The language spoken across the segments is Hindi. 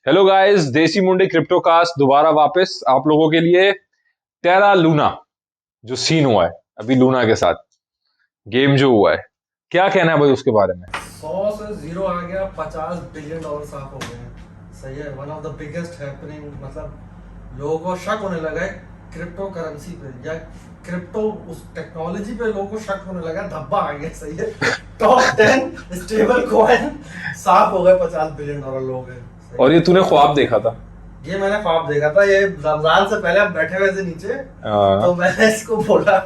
हेलो गाइस, देसी मुंडे क्रिप्टोकास्ट दोबारा वापस आप लोगों के लिए। टेरा लूना जो सीन हुआ है अभी लूना के साथ, गेम जो हुआ है, क्या कहना है भाई उसके बारे में? 100 से जीरो आ गया, $50 बिलियन साफ हो गए हैं। सही है, one of the biggest happening. मतलब लोगों को शक होने लगा है क्रिप्टो करेंसी पे या क्रिप्टो उस टेक्नोलॉजी पे। लोगों को शक होने लगा, धब्बा आ गया। सही है, टॉप 10 स्टेबल कॉइन साफ हो गए, $50 बिलियन लोग हैं। और ये तूने ख्वाब देखा था? ये मैंने ख्वाब देखा था, ये रमजान से पहले हम बैठे हुए थे नीचे, तो मैंने इसको बोला,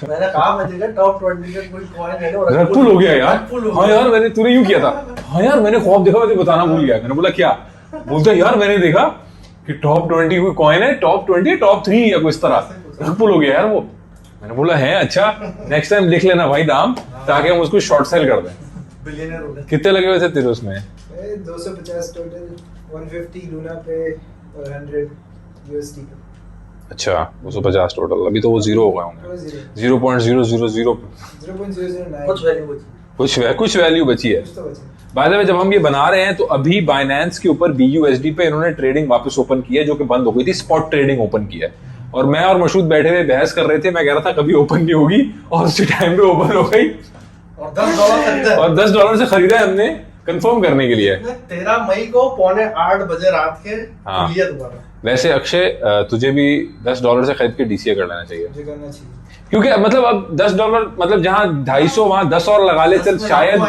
मैंने कहा मैं देखा टॉप 20 के कोई कॉइन है ना, रगपुल हो गया यार। हाँ यार, मैंने तूने यूं किया था। हाँ यार, मैंने ख्वाब देखा, मैं बताना भूल गया। मैंने बोला क्या बोलता यार, मैंने देखा कि टॉप 20 कोई कॉइन है, टॉप 20 टॉप 3 या कुछ इस तरह। रगपुल हो गया यार वो। मैंने बोला है अच्छा, नेक्स्ट टाइम लिख लेना भाई दाम, ताकि हम उसको शॉर्ट सेल कर दें। बिलियनर हो गए। कितने लगे हुए थे तेरे उसमें? 250 टोटल, 150 लूना पे और 100 यूएसडी पे। अच्छा, 250 टोटल। अभी तो वो जीरो हो गए होंगे, 0.000 0.009 कुछ वैल्यू बची। कुछ वैल्यू बची है। कुछ तो बचा। बाय द वे, जब हम ये बना रहे हैं तो अभी बाइनेंस के ऊपर BUSD पे इन्होंने ट्रेडिंग वापस ओपन की है, जो कि बंद हो गई थी। स्पॉट ट्रेडिंग ओपन की है, और मैं और मशहूद बैठे हुए बहस कर रहे थे। मैं कह रहा था कभी ओपन नहीं होगी, और उसी टाइम पे ओपन हो गई, और $10 खरीदा है। और $10 से खरीदा है हमने, कंफर्म करने के लिए। 13 मई को 7:45 रात के हाँ। खुली है दोबारा। वैसे अक्षय, तुझे भी $10 से खरीद के DCA कर लेना चाहिए, मुझे करना चाहिए। क्योंकि मतलब अब $10, मतलब जहाँ 250 वहां 10 और लगा ले, चल शायद।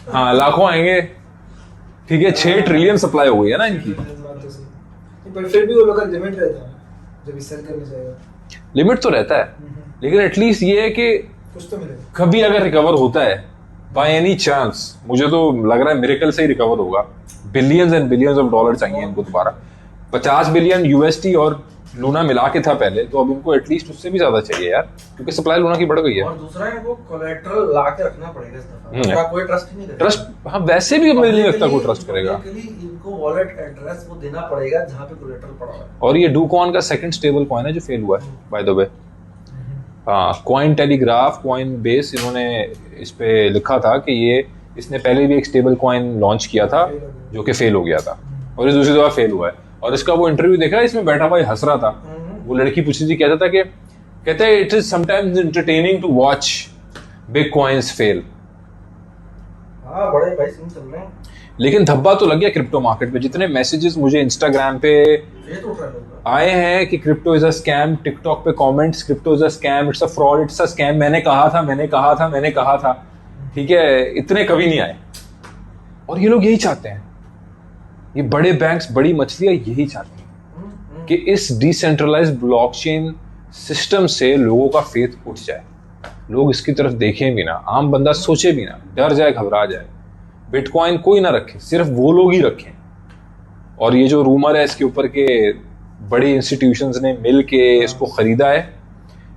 हाँ, लाखों आएंगे। ठीक है, 6 ट्रिलियन सप्लाई हो गई है ना इनकी। बात तो सही है। पर फिर भी वो लोग का लिमिट रहता है जब सेल करने जाएगा। लिमिट तो रहता है, लेकिन एटलीस्ट ये है कि कुछ तो मिलेगा। कभी अगर रिकवर होता है बाय एनी चांस, मुझे तो लग रहा है मिरेकल से ही रिकवर होगा। Billions and billions of dollar चाहिए इनको दोबारा। 50 बिलियन USD और लूना मिला के था पहले, तो अब इनको एटलीस्ट उससे भी ज्यादा चाहिए यार, क्योंकि सप्लाई लूना की बढ़ गई है। और दूसरा इनको कोलैटरल ला के रखना पड़ेगा इस दफा, वरना कोई ट्रस्ट ही नहीं करेगा। ट्रस्ट, हाँ वैसे भी मुझे नहीं लगता कोई ट्रस्ट करेगा। इनको वॉलेट एड्रेस वो देना पड़ेगा जहाँ पे कोलैटरल पड़ा है। और ये डूकॉन का सेकंड स्टेबल कॉइन है जो फेल हुआ है, बाय द वे। हाँ, कॉइन टेलीग्राफ, कॉइन बेस, इन्होंने इस पे लिखा था कि ये इसने पहले भी एक स्टेबल कॉइन लॉन्च किया था जो कि फेल हो गया था, और ये दूसरी दफा फेल हुआ है। और इसका वो इंटरव्यू देखा, इसमें बैठा भाई हंस रहा था। वो लड़की पूछ रही थी, कहता था कि कहते हैं it is sometimes entertaining to watch big coins fail. हाँ, बड़े भाई सीन चल रहे हैं। लेकिन धब्बा तो लग गया क्रिप्टो मार्केट पे। जितने मैसेजेस मुझे इंस्टाग्राम पे ये तो उठ रहा है लोग। आए हैं कि crypto is a scam, TikTok पे comments, crypto is a scam, it's a fraud, it's a scam, मैंने कहा था, मैंने कहा था, मैंने कहा था। ठीक है, इतने कभी नहीं आए। और ये लोग यही चाहते हैं, ये बड़े बैंक्स, बड़ी मछलियां यही चाहती हैं कि इस डिसेंट्रलाइज्ड ब्लॉकचेन सिस्टम से लोगों का फेथ उठ जाए, लोग इसकी तरफ देखें भी ना, आम बंदा सोचे भी ना, डर जाए, घबरा जाए। बिटकॉइन कोई ना रखे, सिर्फ वो लोग ही रखें। और ये जो रूमर है इसके ऊपर के बड़े इंस्टीट्यूशंस ने मिल के इसको खरीदा है,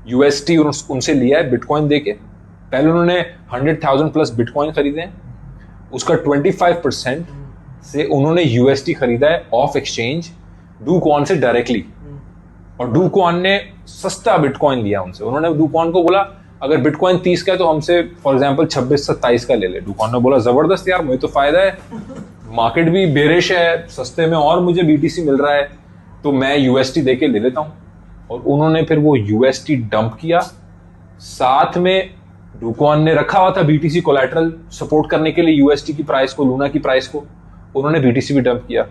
USD उनसे लिया है बिटकॉइन देके। पहले उन्होंने 100,000 प्लस बिटकॉइन खरीदे हैं, उसका 25% से उन्होंने USD खरीदा है ऑफ एक्सचेंज डूकॉन से डायरेक्टली। और डूकॉन ने सस्ता बिटकॉइन लिया उनसे। उन्होंने डूकॉन को बोला अगर बिटकॉइन 30 का है तो हमसे फॉर एग्जांपल 26-27 का ले ले। डूकॉन ने बोला जबरदस्त यार, मुझे तो फायदा है, मार्केट भी बेरिश है, सस्ते में और मुझे BTC मिल रहा है, तो मैं USD देके ले लेता हूं। और उन्होंने फिर वो USD डंप किया। साथ में डूकॉन ने रखा हुआ था BTC कोलैटरल सपोर्ट करने के लिए, USD की प्राइस को, लूना की प्राइस को। उन्होंने BTC भी डंप किया।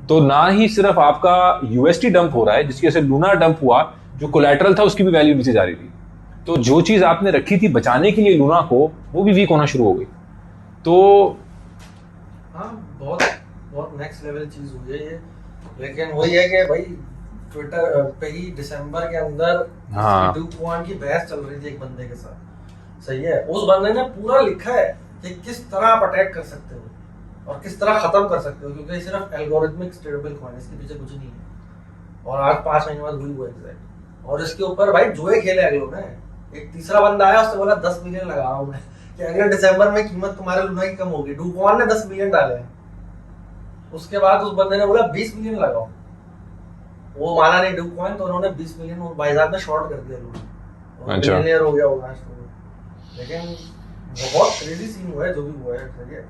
तो ना ही सिर्फ आपका USD डंप हो रहा है, जिसकी वजह से लूना डंप हुआ, जो कोलैटरल था उसकी भी वैल्यू नीचे जा रही थी। तो जो चीज आपने रखी थी बचाने के लिए लूना को, वो भी वीक होना शुरू हो गई। तो हाँ, बहुत बहुत नेक्स्ट लेवल चीज हुई है ये। लेकिन वही है कि भाई ट्विटर पे ही दिसंबर के अंदर हाँ, डूकॉइन की बहस चल रही थी एक बंदे के साथ। सही है, उस बंदे ने पूरा लिखा है कि किस तरह आप अटैक कर सकते हो और किस तरह खत्म कर सकते हो, क्योंकि ये सिर्फ एल्गोरिथमिक स्टेबल कॉइन, इसके पीछे कुछ नहीं है। और आज 5 महीने बाद हुई वो एग्जैक्ट। और इसके ऊपर भाई जुए खेले अगलों ने। एक तीसरा बंदा आया, उसने बोला 10 मिलियन लगाओ मैं, कि अगले दिसंबर में कीमत तुम्हारे लूना की कम होगी। डूकॉइन ने 10 मिलियन डाले हैं। उसके बाद उस बंदे ने बोला 20 मिलियन लगाओ, वो माना नहीं डूकॉइन, तो उन्होंने 20 मिलियन बाइजात में शॉर्ट कर दिया लूना। अच्छा, मिलियनेयर हो गया होगा। लेकिन बहुत क्रेजी सीन हुआ है जो भी हुआ है। सही है,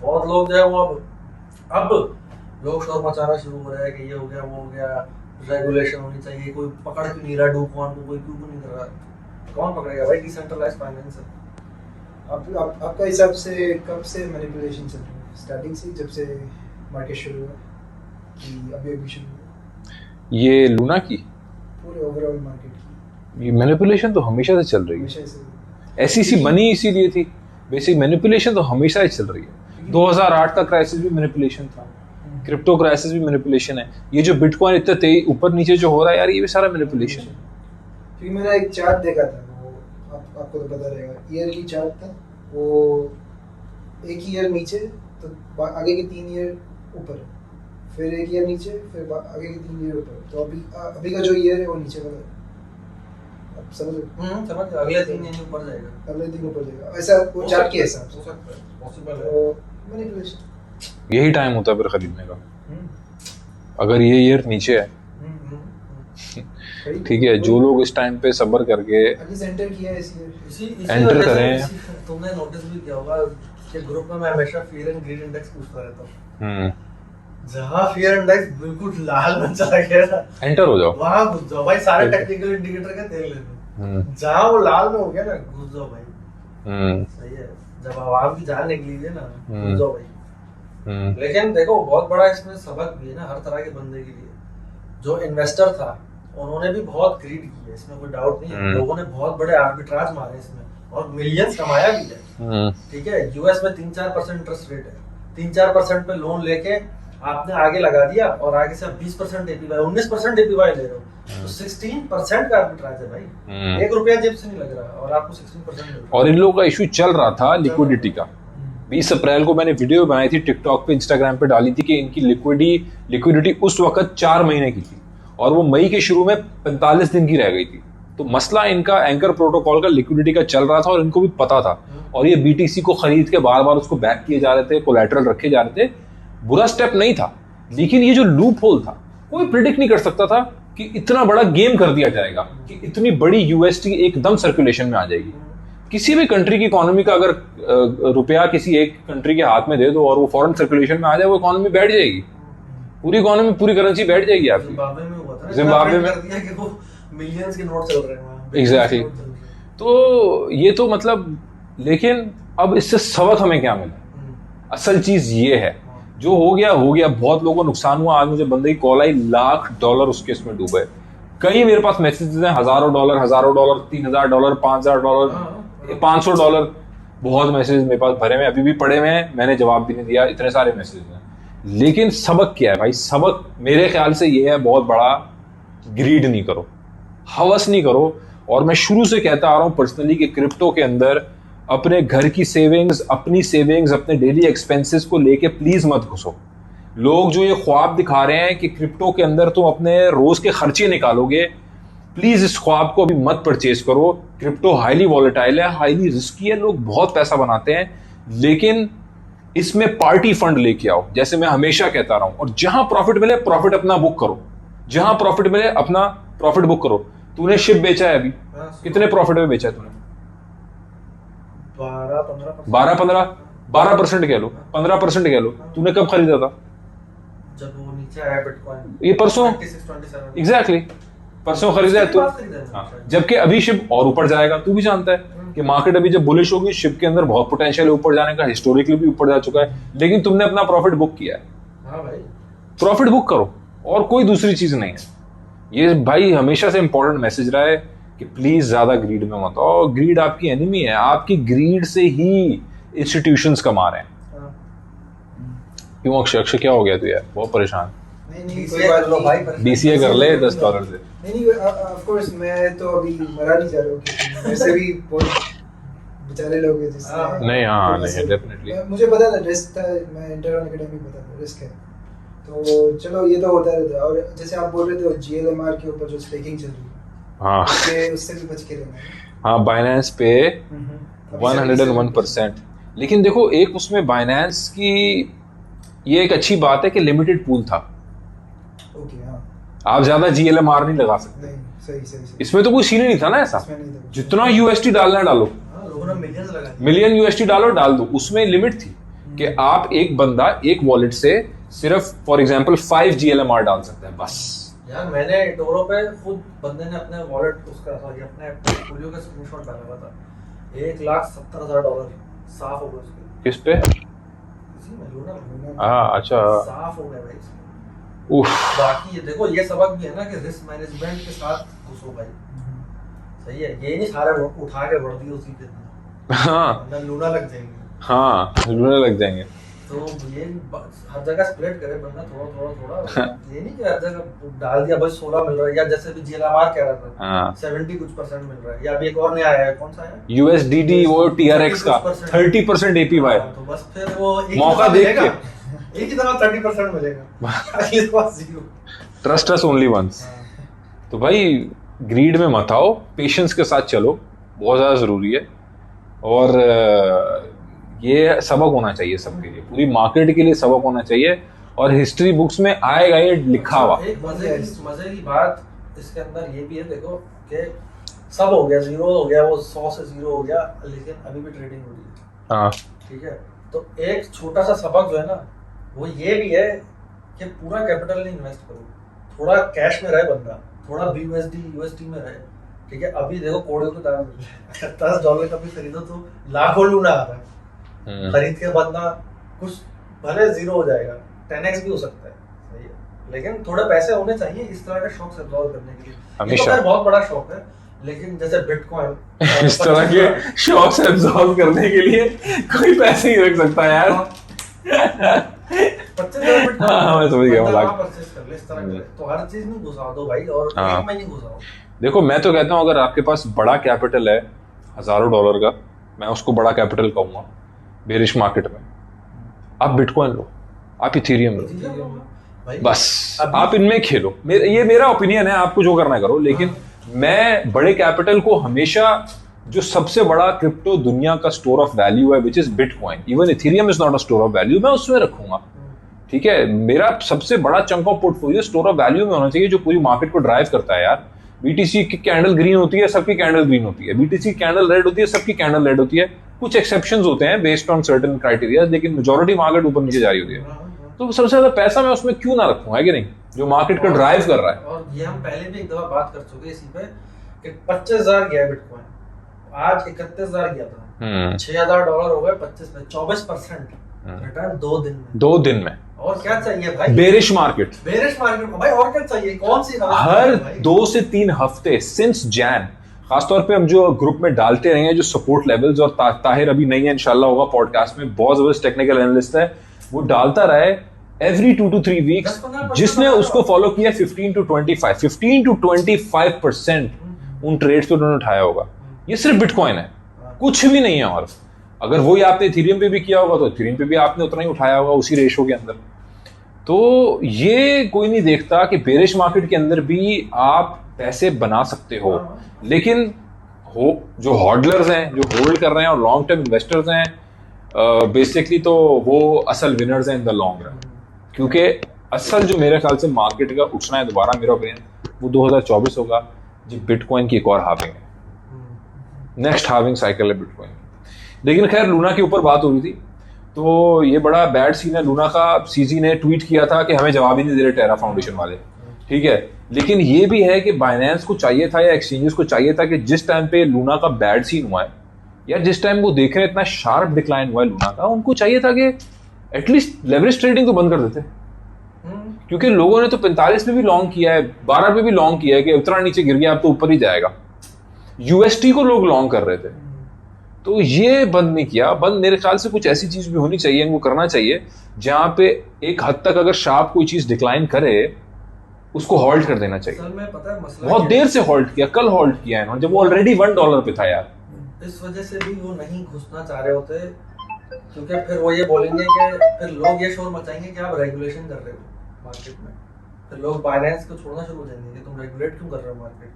बहुत लोग जो है वो अब लोग शोर मचाना शुरू हो रहा है कि ये हो गया वो हो गया, रेगुलेशन होनी चाहिए, कोई पकड़ क्यों नहीं रहा डूकॉन को, कोई क्यों नहीं कर रहा, कौन पकड़ेगा भाई? डिसेंट्रलाइज्ड फाइनेंस है। आपका हिसाब से कब से मैनिपुलेशन चल रही है? स्टार्टिंग से, जब से मार्केट शुरू हुआ कि अभी शुरू हुआ? ये लूना की पूरे ओवरऑल मार्केट की ये मैनिपुलेशन तो हमेशा से चल रही है। हमेशा से एसईसी बनी इसीलिए थी, बेसिक मैनिपुलेशन तो हमेशा ही चल रही है। 2008 का क्राइसिस भी मैनिपुलेशन था, क्रिप्टो क्राइसिस भी मैनिपुलेशन है, ये जो बिटकॉइन इतने तेज ऊपर नीचे जो हो रहा है यार, ये भी सारा मैनिपुलेशन है। क्योंकि मैंने एक चार्ट देखा था, वो आपको तो पता रहेगा, ईयर की चार्ट था वो, एक ईयर नीचे तो आगे के 3 ईयर ऊपर, फिर एक ईयर नीचे, फिर आगे के 3 ईयर ऊपर। तो अभी का जो ईयर है वो नीचे वाला है। आप समझ समझ गए? अगले 3 दिन ऊपर जाएगा, अगले दिन ऊपर जाएगा, ऐसा वो चार्ट के हिसाब से हो सकता है, पॉसिबल है। तो मैनिपुलेशन यही टाइम होता है फिर खरीदने का। अगर ये ईयर नीचे है, ठीक है, जो लोग इस टाइम पे सब्र करके एटलीस्ट एंटर किया है इस ईयर। इसी एंटर वजह से करें। तुमने नोटिस भी किया होगा कि ग्रुप में मैं हमेशा फियर एंड ग्रीड इंडेक्स पूछता रहता हूँ। जहाँ फियर इंडेक्स बिल्कुल लाल में चला गया, एंटर हो जाओ, वहाँ घुस जाओ भाई, सारे टेक्निकल इंडिकेटर का देख लेना। जहाँ वो लाल में हो गया ना, घुस जाओ भाई। सही है, जब आवाम की जान निकली है ना, घुस जाओ भाई। लेकिन देखो बहुत बड़ा इसमें सबक भी है ना हर तरह के बंदे के लिए। जो इन्वेस्टर था उन्होंने भी बहुत ग्रीड की है, इसमें कोई डाउट नहीं है। लोगों ने बहुत बड़े आर्बिट्राज मारे इसमें और मिलियंस कमाया भी है। ठीक है, यूएस में 3-4% इंटरेस्ट रेट है, 3-4% पे लोन लेके आपने आगे लगा दिया और आगे से आप 20% एपीवाई, 19% एपीवाई ले रहे हो, तो 16% का आर्बिट्राज है भाई। 1 रुपया जेब से नहीं लग रहा और आपको 16% मिल रहा है। और इन लोगों का इशू चल रहा था लिक्विडिटी का। 20 अप्रैल को मैंने वीडियो बनाई थी, टिकटॉक पे, इंस्टाग्राम पे डाली थी कि इनकी लिक्विडिटी उस वक्त 4 महीने की थी और वो मई के शुरू में 45 दिन की रह गई थी। तो मसला इनका एंकर प्रोटोकॉल का लिक्विडिटी का चल रहा था और इनको भी पता था, और ये बीटीसी को खरीद के बार बार उसको बैक किए जा रहे थे, कोलैटरल रखे जा रहे थे। बुरा स्टेप नहीं था, लेकिन ये जो लूप होल था, कोई प्रिडिक्ट नहीं कर सकता था कि इतना बड़ा गेम कर दिया जाएगा, कि इतनी बड़ी यूएसटी एकदम सर्कुलेशन में आ जाएगी। किसी भी कंट्री की इकोनॉमी का अगर रुपया किसी एक कंट्री के हाथ में दे दो और वो फॉरेन सर्कुलेशन में आ जाए, वो इकोनॉमी बैठ जाएगी, पूरी इकोनॉमी, पूरी करेंसी बैठ जाएगी आपकी। जिम्बाब्वे में हुआ था ना, जिम्बाब्वे में कर दिया कि वो मिलियंस के नोट चल रहे हैं वहाँ। एग्जैक्टली। तो ये तो मतलब, लेकिन अब इससे सबक हमें क्या मिला? असल चीज ये है, जो हो गया हो गया, बहुत लोगों को नुकसान हुआ। आज मुझे बंदे की कॉल आई, $1,00,000 उसके इसमें डूबे। कई मेरे पास मैसेजेस हैं, $1,000, $3,000, $5,000, $500, बहुत मैसेज मेरे पास भरे में, अभी भी पड़े हुए हैं, मैंने जवाब भी नहीं दिया, इतने सारे मैसेज हैं। लेकिन सबक क्या है भाई? सबक मेरे ख्याल से ये है, बहुत बड़ा, ग्रीड नहीं करो, हवस नहीं करो। और मैं शुरू से कहता आ रहा हूं पर्सनली कि क्रिप्टो के अंदर अपने घर की सेविंग्स, अपनी सेविंग्स, अपने डेली एक्सपेंसेस को लेके प्लीज मत घुसो। लोग जो ये ख्वाब दिखा रहे हैं कि क्रिप्टो के अंदर तुम अपने रोज के खर्चे निकालोगे, प्लीज इस ख्वाब को अभी मत परचेज करो। क्रिप्टो हाईली वॉलेटाइल है, हाईली रिस्की है, लोग बहुत पैसा बनाते हैं, लेकिन इसमें पार्टी फंड लेके आओ, जैसे मैं हमेशा कहता रहा हूं। और जहां प्रॉफिट मिले, प्रॉफिट अपना बुक करो, जहां प्रॉफिट मिले अपना प्रॉफिट बुक करो। तूने शिप बेचा है अभी, कितने प्रॉफिट में बेचा है तूने? 12% कह लो, 15% कह लो। तूने कब खरीदा था? जब वो नीचे आया बिटकॉइन, ये परसों, 26-27। एग्जैक्टली, परसों खरीदा है तू। हाँ, जबकि अभी शिप और ऊपर जाएगा, तू भी जानता है कि मार्केट अभी जब बुलिश होगी, शिप के अंदर बहुत पोटेंशियल है ऊपर जाने का, हिस्टोरिकली भी ऊपर जा चुका है, लेकिन तुमने अपना प्रॉफिट बुक किया है। हाँ भाई, प्रॉफिट बुक करो, और कोई दूसरी चीज नहीं है। ये भाई हमेशा से इंपॉर्टेंट मैसेज रहा है कि प्लीज ज्यादा ग्रीड में मत आओ। ग्रीड आपकी एनिमी है, आपकी ग्रीड से ही इंस्टीट्यूशंस कमा रहे हैं। क्यों अक्षय, क्या हो गया तू यार? बहुत परेशान। नहीं कोई बात लो भाई, नहीं, DCA कर ले $10 से। नहीं ऑफ कोर्स, मैं तो अभी मरा नहीं जा रहा हूँ, क्योंकि वैसे भी बहुत बेचारे लोग हैं जिससे नहीं, हाँ नहीं, डेफिनेटली मुझे पता था रिस्क था, मैं इंटर होने के टाइम ही पता था रिस्क है। तो चलो ये तो होता रहता है। और जैसे आप बोल रहे थे GLMR के ऊपर जो स्टेकिंग चल रही है, हाँ, उससे भी बच के रहना है। हाँ, बाइनेंस पे 101%। लेकिन देखो, एक उसमें बाइनेंस की ये एक अच्छी बात है कि लिमिटेड पूल था। ओके, हाँ, आप ज्यादा GLMR नहीं लगा सकते। नहीं, सही। इसमें तो कोई सीन ही नहीं था ना ऐसा, इसमें नहीं था। जितना USD डालना डालो, हाँ, लोगों ने मिलियंस लगाए, मिलियन USD डालो, डाल दो। उसमें लिमिट थी कि आप एक बंदा एक वॉलेट से सिर्फ फॉर एग्जांपल 5 GLMR डाल सकता है बस। यार मैंने टोरो पे खुद बंदे ने अपने वॉलेट उसका सॉरी अपने पोर्टफोलियो का स्क्रीनशॉट डाला हुआ था, $1,70,000 साफ हो गए उसके। किस पे? इसी में लूना हाँ अच्छा। साफ हो गए भाई इसके। उफ। बाकी ये देखो ये सबक भी है ना कि रिस्क मैनेजमेंट के साथ घुसो भाई, सही है, ये नहीं सारे उठा के बढ़ दिए उसी पे, हाँ अंदर लूना लग जाएंगे। हाँ लूना लग जाएंगे। तो ये हर जगह स्प्लिट करे बंदा थोड़ा ये नहीं कि हर जगह डाल दिया बस 16 मिल रहा है, या जैसे भी GLMR कह रहा था हाँ 70 कुछ % मिल रहा है, या अभी एक और नया आया है, कौन सा है USDD वो TRX का 30% APY। तो बस फिर वो एक मौका ही देख दफा के। एक ही दफा 30% मिलेगा इसके पास 0। Trust us only once. तो भाई ग्रीड में मत आओ, पेशेंस के साथ चलो, बहुत ज़्यादा ज़रूरी है। और ये सबक होना चाहिए सबके लिए, पूरी मार्केट के लिए सबक होना चाहिए, और हिस्ट्री बुक्स में आएगा ये लिखा हुआ। एक मजे की बात इसके अंदर ये भी है, देखो कि सब हो गया, 0 हो गया, वो 100 से 0 हो गया, लेकिन अभी भी ट्रेडिंग हो रही है। हाँ ठीक है, तो एक छोटा सा सबक जो है ना वो ये भी है कि पूरा कैपिटल नहीं इन्वेस्ट करो, थोड़ा कैश में रहे बंदा, थोड़ा USD में रहे। ठीक है, अभी देखो कोड़े को दाम मिल रहा है, $10 का भी खरीदो तो लाखों लूना आ रहा है, खरीद के बंदा कुछ भले 0 हो जाएगा, 10x भी हो सकता है, सही है, लेकिन थोड़े पैसे होने चाहिए इस तरह के शौक से एब्जॉर्ब करने के लिए। ये तो खैर बहुत बड़ा शौक है, लेकिन जैसे बिटकॉइन इस तरह के शौक से एब्जॉर्ब करने के लिए कोई पैसे नहीं रख सकता यार। 25,000 बिटकॉइन हाँ मैं समझ गया मजाक। परचेस कर ले इस तरह के, तो हर चीज में घुसा दो भाई, और हाँ। एक में नहीं घुसाओ। देखो मैं तो कहता हूँ अगर आपके पास बड़ा कैपिटल है हजारों डॉलर का, मैं उसको बड़ा कैपिटल कहूँगा बेरिश मार्केट में, आप बिटकॉइन लो, आप इथेरियम लो, भाई बस आप इनमें खेलो। ये मेरा ओपिनियन है, आपको जो करना है करो, लेकिन मैं बड़े कैपिटल को हमेशा जो सबसे बड़ा क्रिप्टो दुनिया का स्टोर ऑफ वैल्यू है which is bitcoin, even Ethereum is not a store of value, मैं उसमें रखूंगा। ठीक है, मेरा सबसे बड़ा chunk of portfolio store of value में होना चाहिए, जो पूरी मार्केट को ड्राइव करता है यार। BTC की कैंडल ग्रीन होती है, सबकी कैंडल ग्रीन होती है, BTC की कैंडल रेड होती है, सबकी कैंडल रेड होती है, कुछ एक्सेप्शंस होते हैं बेस्ड ऑन सर्टेन क्राइटेरिया, लेकिन मेजॉरिटी मार्केट ऊपर नीचे जा रही होती है। तो सबसे ज्यादा पैसा मैं उसमें क्यों ना रखूं, है कि नहीं, जो मार्केट को ड्राइव कर रहा है। और ये हम पहले भी एक दफा बात कर चुके इसी पे कि 25,000 गया बिटकॉइन, आज 31,000 गया था, $6,000 हो गए, 24% रिटर्न 2 दिन में। 2 दिन में और क्या चाहिए भाई, बेरिश मार्केट भाई, और क्या चाहिए, कौन सी हर 2 से 3 हफ्ते सिंस जैन, खासतौर पे हम जो ग्रुप में डालते रहे हैं जो सपोर्ट लेवल्स, और ताहिर अभी नहीं है, इंशाल्लाह होगा पॉडकास्ट में, बहुत जबरदस्त टेक्निकल एनालिस्ट है, वो डालता रहे एवरी 2 to 3 वीक्स, जिसने उसको फॉलो किया 15 to 25% उन ट्रेड्स पे उन्होंने उठाया होगा। ये सिर्फ बिटकॉइन है, कुछ भी नहीं है। और अगर वही आपने इथेरियम पे भी किया होगा तो इथेरियम पे भी आपने उतना ही उठाया होगा उसी रेशो के अंदर। तो ये कोई नहीं देखता कि बेरिश मार्केट के अंदर भी आप पैसे बना सकते हो, लेकिन जो हॉल्डर्स हैं, जो होल्ड कर रहे हैं और लॉन्ग टर्म इन्वेस्टर्स हैं, बेसिकली तो वो असल विनर्स हैं इन द लॉन्ग रन, क्योंकि असल जो मेरे ख्याल से मार्केट का उठना है दोबारा, मेरा ओपिनियन, वो 2024 होगा, जब बिटकॉइन की एक और हाविंग है, नेक्स्ट हाविंग साइकिल है बिटकॉइन। लेकिन खैर लूना के ऊपर बात हो रही थी, तो ये बड़ा बैड सीन है लूना का। सीजी ने ट्वीट किया था कि हमें जवाब ही नहीं दे रहे टेरा फाउंडेशन वाले, ठीक है, लेकिन ये भी है कि बाइनेंस को चाहिए था या एक्सचेंजेस को चाहिए था कि जिस टाइम पे लूना का बैड सीन हुआ है, या जिस टाइम वो देख रहे हैं इतना शार्प डिक्लाइन हुआ है लूना का, उनको चाहिए था कि एटलीस्ट लेवरेज ट्रेडिंग तो बंद कर देते, क्योंकि लोगों ने तो 45 पे भी लॉन्ग किया है, 12 पे भी लॉन्ग किया है कि उतना नीचे गिर गया अब तो ऊपर ही जाएगा। UST को लोग लॉन्ग कर रहे थे, तो ये बंद नहीं किया। बंद मेरे ख्याल से कुछ ऐसी चीज भी होनी चाहिए, इनको करना चाहिए जहां पे एक हद तक अगर शार्प कोई चीज डिक्लाइन करे उसको होल्ड कर देना चाहिए। में पता है मसला बहुत देर से होल्ड किया, कल होल्ड किया है जब वो ऑलरेडी $1 पे था यार। इस वजह से भी वो नहीं घुसना चाह रहे होते, क्योंकि फिर वो ये बोलेंगे कि फिर लोग ये शोर मचाएंगे कि आप रेगुलेशन कर रहे हो मार्केट में, फिर लोग बाइनेंस को छोड़ना शुरू हो जाएंगे कि तुम रेगुलेट क्यों कर रहे हो मार्केट।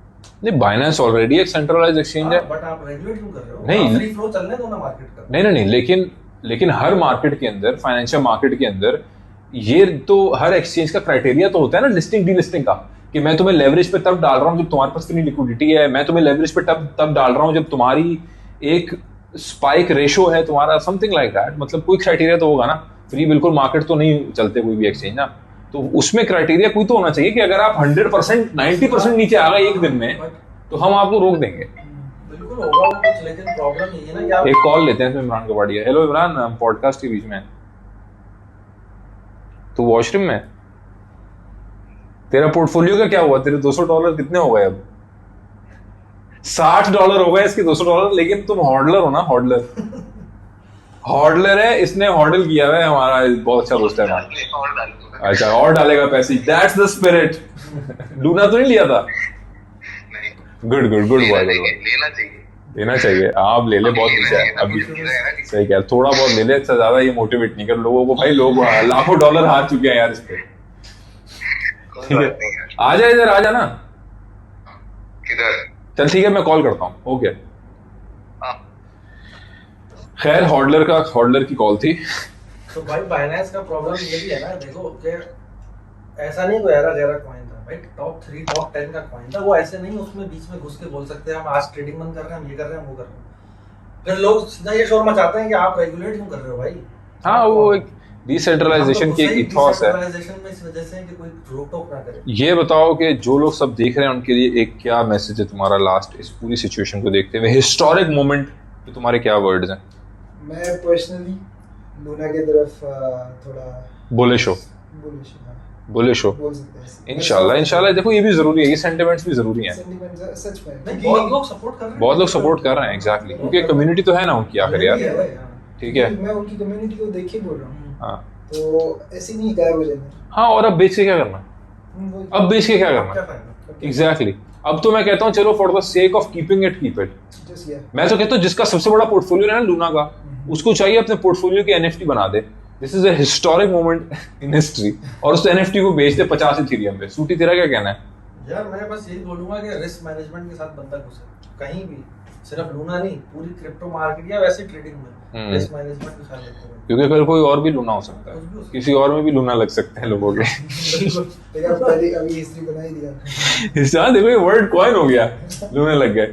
नहीं, बाइनेंस ऑलरेडी एक सेंट्रलाइज्ड एक्सचेंज है, बट आप रेगुलेट क्यों कर रहे हो? नहीं, फ्री फ्लो चलने दो ना मार्केट का। नहीं, लेकिन हर मार्केट के अंदर, फाइनेंशियल मार्केट के अंदर, ये तो हर एक्सचेंज का क्राइटेरिया तो होता है ना लिस्टिंग डीलिस्टिंग का, कि मैं तुम्हें लेवरेज पे तब डाल रहा हूँ जब तुम्हारे पास इतनी लिक्विडिटी है, मैं तुम्हें लेवरेज पे तब डाल रहा हूँ जब तुम्हारी एक स्पाइक रेशो है तुम्हारा, समथिंग लाइक दैट। मतलब कोई क्राइटेरिया तो होगा ना। फ्री बिल्कुल मार्केट तो नहीं चलते कोई भी एक्सचेंज ना, तो उसमें क्राइटेरिया कोई तो होना चाहिए कि अगर आप 100% 90% नीचे आ गए एक दिन में तो हम आपको रोक देंगे। बिल्कुल होगा वो कुछ, लेकिन प्रॉब्लम ये है ना कि आप एक कॉल लेते हैं इमरान कबाड़िया। हेलो इमरान, हम पॉडकास्ट के बीच में हैं। तू वॉशरूम में? तेरा पोर्टफोलियो का क्या हुआ? तेरे $200 कितने हो गए अब? $60 हो गए इसके $200, लेकिन तुम हॉडलर हो ना, हॉडलर। हॉडलर है, इसने हॉडल किया हुआ है, हमारा बहुत अच्छा दोस्त है हमारा। अच्छा, और डालेगा पैसे, दैट्स द स्पिरिट। लूना तो नहीं लिया था? गुड गुड गुड बॉय, लेना चाहिए। आप ले ले, बहुत अच्छा है। अभी सही कह, थोड़ा बहुत ले ले, अच्छा ज्यादा ये मोटिवेट नहीं कर लोगों को भाई। लोग लाखों डॉलर हार चुके हैं यार इस पे। ठीक है, आ जा इधर, आ जा ना। किधर? चल ठीक है, मैं कॉल करता हूँ। ओके। खैर, हॉडलर की कॉल थी। तो भाई बाइनेंस का प्रॉब्लम ये भी है ना, देखो कि ऐसा नहीं कोई गहरा गहरा कॉइन था भाई, टॉप 3 टॉप 10 का कॉइन था वो। ऐसे नहीं उसमें बीच में घुस के बोल सकते हैं हम आज ट्रेडिंग बंद कर रहे हैं, हम ये कर रहे हैं, वो कर रहे हैं। फिर लोग सीधा ये शोर मचाते हैं कि आप रेगुलेट क्यों कर रहे हो भाई। हाँ, वो एक डिसेंट्रलाइजेशन की एक इथॉस है। डिसेंट्रलाइजेशन में इस वजह से है कि कोई रोक टोक ना करे। ये बताओ कि जो लोग सब देख रहे हैं उनके लिए एक क्या मैसेज है तुम्हारा लास्ट इस पूरी सिचुएशन को देखते हुए, हिस्टोरिक मोमेंट पे तुम्हारे क्या वर्ड्स हैं? मैं पर्सनली लूना की तरफ थोड़ा बुलिश हो? बुलिश बुलिश हो? बोल सकते हैं। इंशाल्लाह। देखो ये भी जरूरी है, ये सेंटिमेंट्स भी जरूरी हैं। सेंटीमेंट सच में नहीं, बहुत लोग सपोर्ट कर रहे हैं। बहुत लोग सपोर्ट कर रहे हैं, एग्जैक्टली, क्योंकि कम्युनिटी तो है ना उनकी आखिर यार। ठीक है। मैं उनकी कम्युनिटी को देख के बोल रहा हूँ, हाँ तो ऐसे नहीं गायब हो जाना। हाँ, और अब बेच के क्या करना? अब बेच के क्या करना? एग्जैक्टली। अब तो मैं कहता हूँ चलो for the sake of keeping it, keep it. मैं तो कहता हूँ जिसका सबसे बड़ा पोर्टफोलियो है ना लूना का, उसको चाहिए अपने पोर्टफोलियो के एनएफटी बना दे। This is a historic moment in history, और उस एनएफटी को बेच दे 50 इथेरियम पे। सूटी, तेरा क्या कहना है? यार मैं बस यही बोलूंगा कि रिस्क मैनेजमेंट के साथ बंदा घुसे कहीं भी, सिर्फ लूना नहीं, पूरी क्रिप्टो मार्केट या वैसे ट्रेडिंग में रिस्क मैनेजमेंट के साथ रखो, क्योंकि कल कोई और भी लूना हो सकता है, किसी और में भी लूना लग सकते हैं लोगों के। देखा पहले अभी हिस्ट्री बना ही दिया। हाँ देखो, ये वर्ड कॉइन हो गया, लूने लग गए।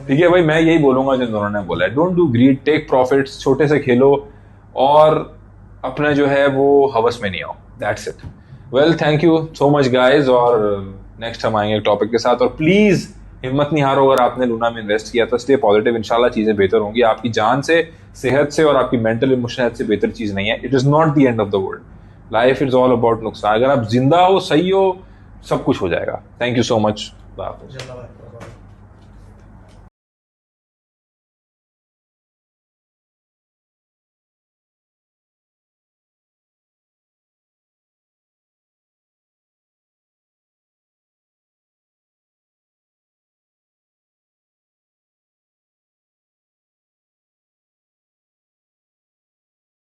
ठीक है भाई, मैं यही बोलूंगा जिन दोनों ने बोला है, don't do greed, take profits, छोटे से खेलो और अपना जो है वो हवस में नहीं आओ। That's it. Well, thank you so much guys, और नेक्स्ट हम आएंगे एक टॉपिक के साथ। और प्लीज हिम्मत नहीं हारो, अगर आपने लूना में इन्वेस्ट किया तो स्टे पॉजिटिव, इंशाल्लाह चीजें बेहतर होंगी। आपकी जान से, सेहत से और आपकी मेंटल इमोशनल हेल्थ से बेहतर चीज नहीं है। It is not the end of the world. Life is all about नुकसान। अगर आप जिंदा हो, सही हो, सब कुछ हो जाएगा। Thank you so much. चलो भाई।